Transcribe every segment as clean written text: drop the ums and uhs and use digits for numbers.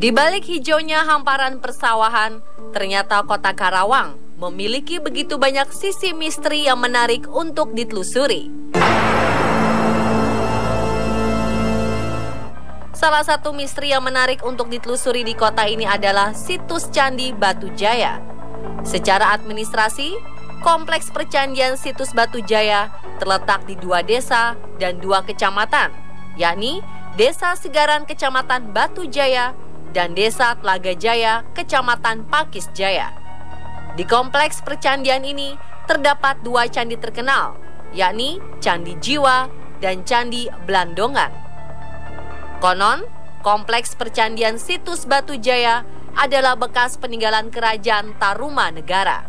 Di balik hijaunya hamparan persawahan, ternyata kota Karawang memiliki begitu banyak sisi misteri yang menarik untuk ditelusuri. Salah satu misteri yang menarik untuk ditelusuri di kota ini adalah situs Candi Batu Jaya. Secara administrasi, kompleks percandian situs Batu Jaya terletak di 2 desa dan 2 kecamatan, yakni Desa Segaran Kecamatan Batu Jaya dan Desa Telaga Jaya, Kecamatan Pakis Jaya. Di kompleks percandian ini terdapat 2 candi terkenal, yakni Candi Jiwa dan Candi Blandongan. Konon, kompleks percandian situs Batu Jaya adalah bekas peninggalan kerajaan Tarumanegara.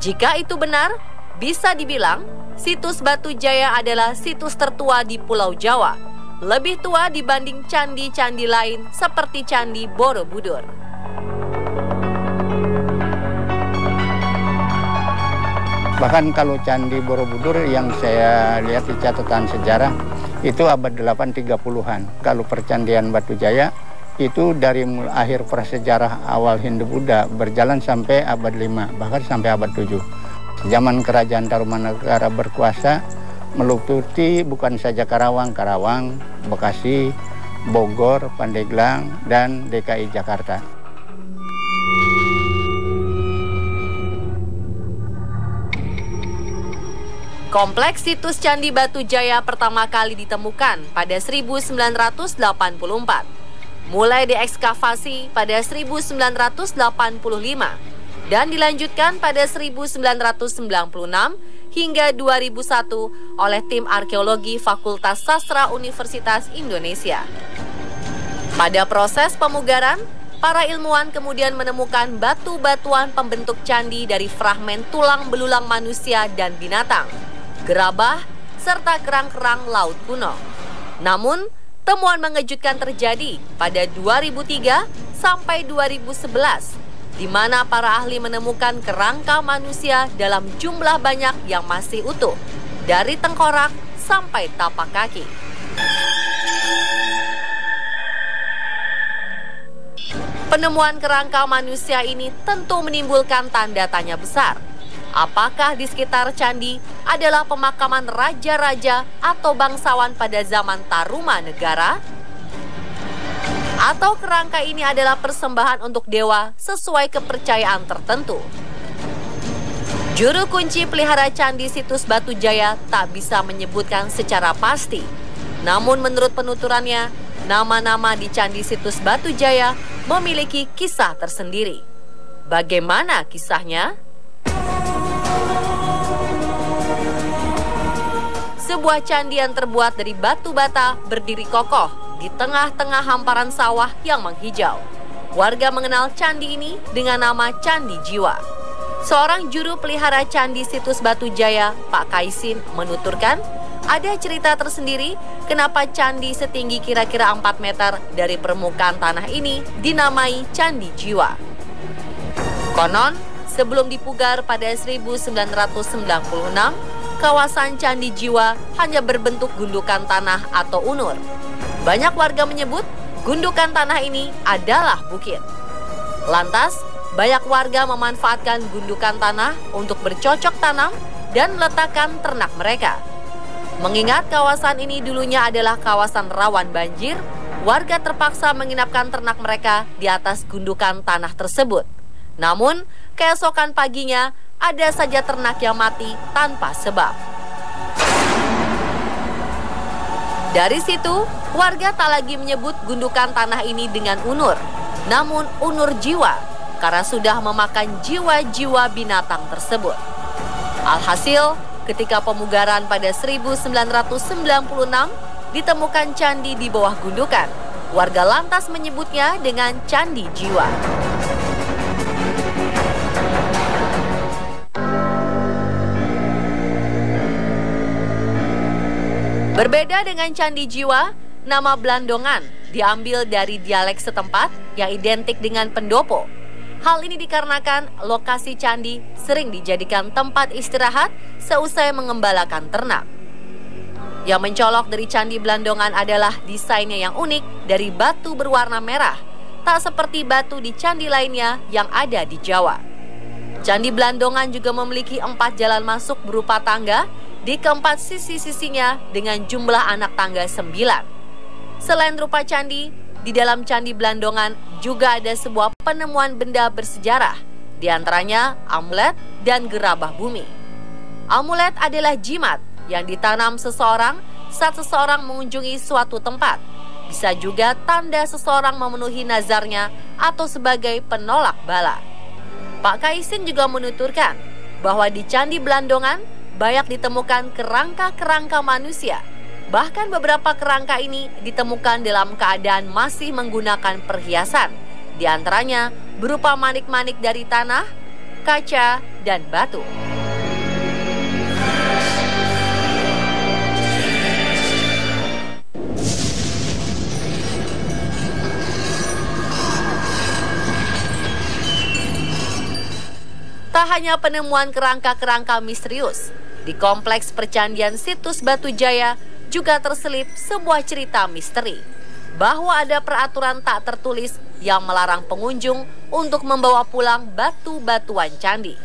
Jika itu benar, bisa dibilang situs Batu Jaya adalah situs tertua di Pulau Jawa, lebih tua dibanding candi-candi lain seperti Candi Borobudur. Bahkan kalau Candi Borobudur yang saya lihat di catatan sejarah itu abad 830-an. Kalau percandian Batu Jaya itu dari akhir prasejarah awal Hindu-Buddha berjalan sampai abad 5, bahkan sampai abad 7. Zaman kerajaan Tarumanegara berkuasa meliputi bukan saja Karawang, Bekasi, Bogor, Pandeglang, dan DKI Jakarta. Kompleks situs Candi Batu Jaya pertama kali ditemukan pada 1984. Mulai diekskavasi pada 1985 dan dilanjutkan pada 1996 hingga 2001 oleh tim arkeologi Fakultas Sastra Universitas Indonesia. Pada proses pemugaran, para ilmuwan kemudian menemukan batu-batuan pembentuk candi dari fragmen tulang belulang manusia dan binatang, gerabah, serta kerang-kerang laut kuno. Namun, temuan mengejutkan terjadi pada 2003 sampai 2011, di mana para ahli menemukan kerangka manusia dalam jumlah banyak yang masih utuh, dari tengkorak sampai tapak kaki. Penemuan kerangka manusia ini tentu menimbulkan tanda tanya besar. Apakah di sekitar candi adalah pemakaman raja-raja atau bangsawan pada zaman Tarumanegara? Atau kerangka ini adalah persembahan untuk dewa sesuai kepercayaan tertentu? Juru kunci pelihara candi situs Batu Jaya tak bisa menyebutkan secara pasti. Namun menurut penuturannya, nama-nama di candi situs Batu Jaya memiliki kisah tersendiri. Bagaimana kisahnya? Sebuah candi yang terbuat dari batu bata berdiri kokoh di tengah-tengah hamparan sawah yang menghijau. Warga mengenal candi ini dengan nama Candi Jiwa. Seorang juru pelihara candi situs Batu Jaya, Pak Kaisin, menuturkan ada cerita tersendiri kenapa candi setinggi kira-kira 4 meter dari permukaan tanah ini dinamai Candi Jiwa. Konon, sebelum dipugar pada 1996, kawasan Candi Jiwa hanya berbentuk gundukan tanah atau unur. Banyak warga menyebut gundukan tanah ini adalah bukit. Lantas, banyak warga memanfaatkan gundukan tanah untuk bercocok tanam dan meletakkan ternak mereka. Mengingat kawasan ini dulunya adalah kawasan rawan banjir, warga terpaksa menginapkan ternak mereka di atas gundukan tanah tersebut. Namun, keesokan paginya ada saja ternak yang mati tanpa sebab. Dari situ, warga tak lagi menyebut gundukan tanah ini dengan unur, namun unur jiwa, karena sudah memakan jiwa-jiwa binatang tersebut. Alhasil, ketika pemugaran pada 1996 ditemukan candi di bawah gundukan, warga lantas menyebutnya dengan Candi Jiwa. Berbeda dengan Candi Jiwa, nama Blandongan diambil dari dialek setempat yang identik dengan pendopo. Hal ini dikarenakan lokasi candi sering dijadikan tempat istirahat seusai mengembalakan ternak. Yang mencolok dari Candi Blandongan adalah desainnya yang unik dari batu berwarna merah tak seperti batu di candi lainnya yang ada di Jawa. Candi Blandongan juga memiliki 4 jalan masuk berupa tangga di keempat sisi-sisinya dengan jumlah anak tangga 9. Selain rupa candi, di dalam Candi Blandongan juga ada sebuah penemuan benda bersejarah, di antaranya amulet dan gerabah bumi. Amulet adalah jimat yang ditanam seseorang saat seseorang mengunjungi suatu tempat. Bisa juga tanda seseorang memenuhi nazarnya atau sebagai penolak bala. Pak Kaisin juga menuturkan bahwa di Candi Blandongan banyak ditemukan kerangka-kerangka manusia. Bahkan beberapa kerangka ini ditemukan dalam keadaan masih menggunakan perhiasan, di antaranya berupa manik-manik dari tanah, kaca, dan batu. Tak hanya penemuan kerangka-kerangka misterius, di Kompleks Percandian Situs Batu Jaya juga terselip sebuah cerita misteri bahwa ada peraturan tak tertulis yang melarang pengunjung untuk membawa pulang batu-batuan candi.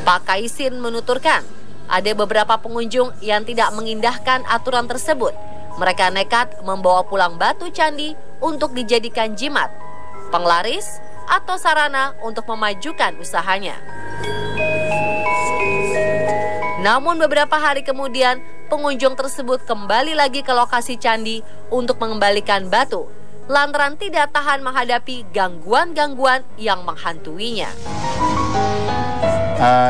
Pak Kaisin menuturkan, ada beberapa pengunjung yang tidak mengindahkan aturan tersebut. Mereka nekat membawa pulang batu candi untuk dijadikan jimat, penglaris, atau sarana untuk memajukan usahanya. Namun beberapa hari kemudian, pengunjung tersebut kembali lagi ke lokasi candi untuk mengembalikan batu, lantaran tidak tahan menghadapi gangguan-gangguan yang menghantuinya.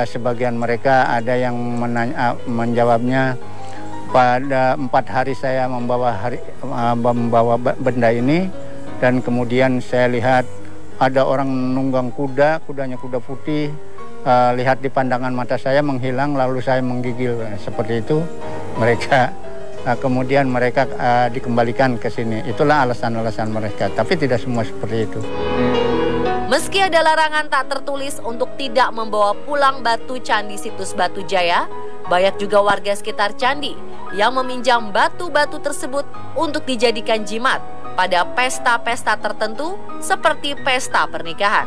Sebagian mereka ada yang menjawabnya, pada 4 hari saya membawa benda ini, dan kemudian saya lihat ada orang menunggang kuda, kudanya kuda putih. Lihat di pandangan mata saya menghilang, lalu saya menggigil. Seperti itu mereka, kemudian mereka dikembalikan ke sini. Itulah alasan-alasan mereka, tapi tidak semua seperti itu. Meski ada larangan tak tertulis untuk tidak membawa pulang batu candi situs Batu Jaya, banyak juga warga sekitar candi yang meminjam batu-batu tersebut untuk dijadikan jimat pada pesta-pesta tertentu seperti pesta pernikahan.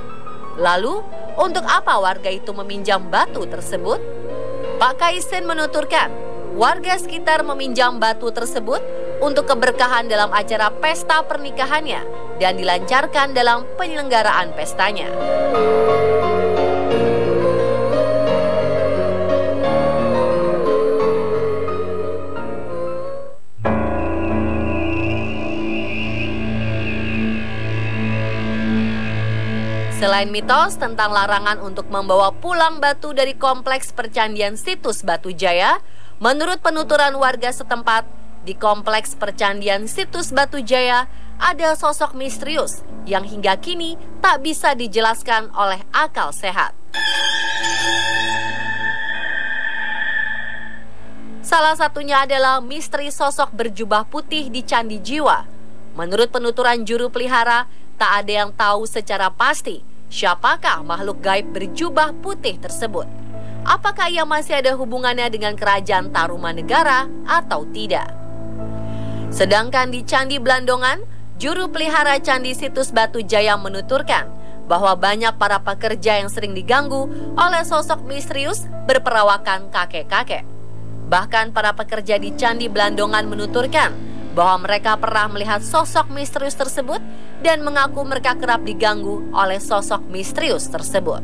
Lalu, untuk apa warga itu meminjam batu tersebut? Pak Kaisin menuturkan, warga sekitar meminjam batu tersebut untuk keberkahan dalam acara pesta pernikahannya dan dilancarkan dalam penyelenggaraan pestanya. Selain mitos tentang larangan untuk membawa pulang batu dari Kompleks Percandian Situs Batu Jaya, menurut penuturan warga setempat, di Kompleks Percandian Situs Batu Jaya ada sosok misterius yang hingga kini tak bisa dijelaskan oleh akal sehat. Salah satunya adalah misteri sosok berjubah putih di Candi Jiwa. Menurut penuturan juru pelihara, tak ada yang tahu secara pasti siapakah makhluk gaib berjubah putih tersebut. Apakah ia masih ada hubungannya dengan kerajaan Tarumanegara atau tidak? Sedangkan di Candi Blandongan, juru pelihara Candi Situs Batu Jaya menuturkan bahwa banyak para pekerja yang sering diganggu oleh sosok misterius berperawakan kakek-kakek. Bahkan para pekerja di Candi Blandongan menuturkan bahwa mereka pernah melihat sosok misterius tersebut dan mengaku mereka kerap diganggu oleh sosok misterius tersebut.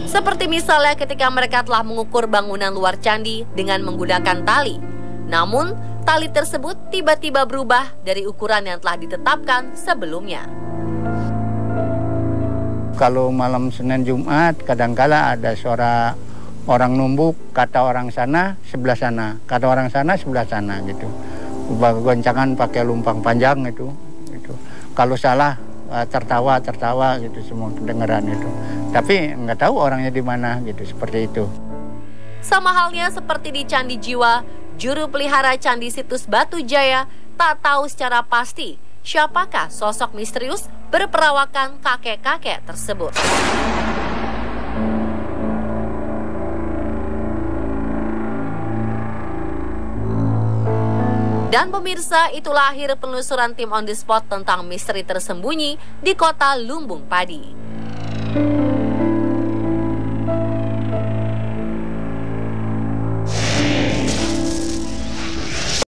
Seperti misalnya ketika mereka telah mengukur bangunan luar candi dengan menggunakan tali. Namun, tali tersebut tiba-tiba berubah dari ukuran yang telah ditetapkan sebelumnya. Kalau malam Senin Jumat, kadangkala ada suara orang numbuk, kata orang sana, sebelah sana. Kata orang sana, sebelah sana gitu. Goncangan pakai lumpang panjang itu. Kalau salah, tertawa gitu, semua kedengaran itu. Tapi nggak tahu orangnya di mana gitu, seperti itu. Sama halnya seperti di Candi Jiwa, juru pelihara Candi Situs Batu Jaya tak tahu secara pasti siapakah sosok misterius berperawakan kakek-kakek tersebut. Dan pemirsa, itulah akhir penelusuran tim On The Spot tentang misteri tersembunyi di kota Lumbung Padi.